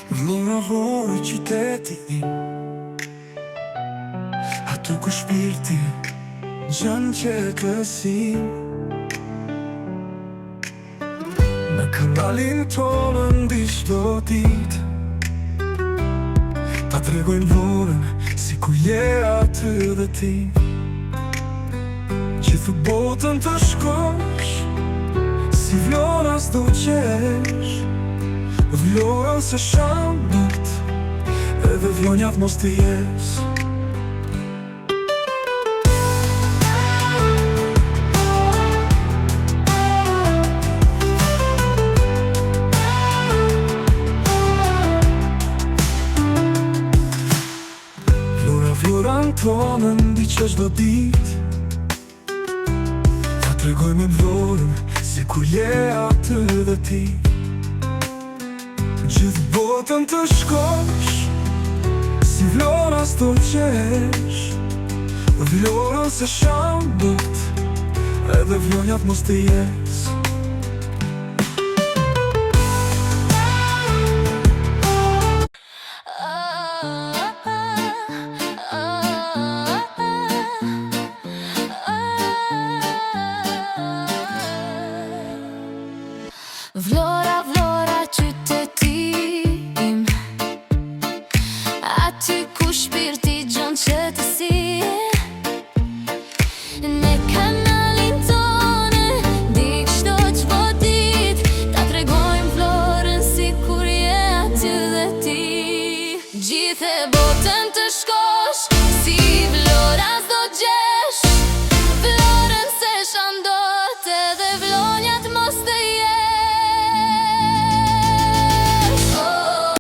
Një vojë qyteti im, aty ku shpirti gjan qetësim. Në kanalin tonë mbi çdo ditë ta tregojnë vlorën si ku je aty dhe ti. Gjithë botën të shkosh, si vlora s'do qesh, vlorën se shambët, edhe vjonjat mos të jesh. Vloran tonë mbi çdo ditë ta tregoj me vlorën si ku je aty dhe ti. Gjithë botën të shkosh, si vlora s'do qesh, vlorën se shambët, edhe vjonjat mos të jesh.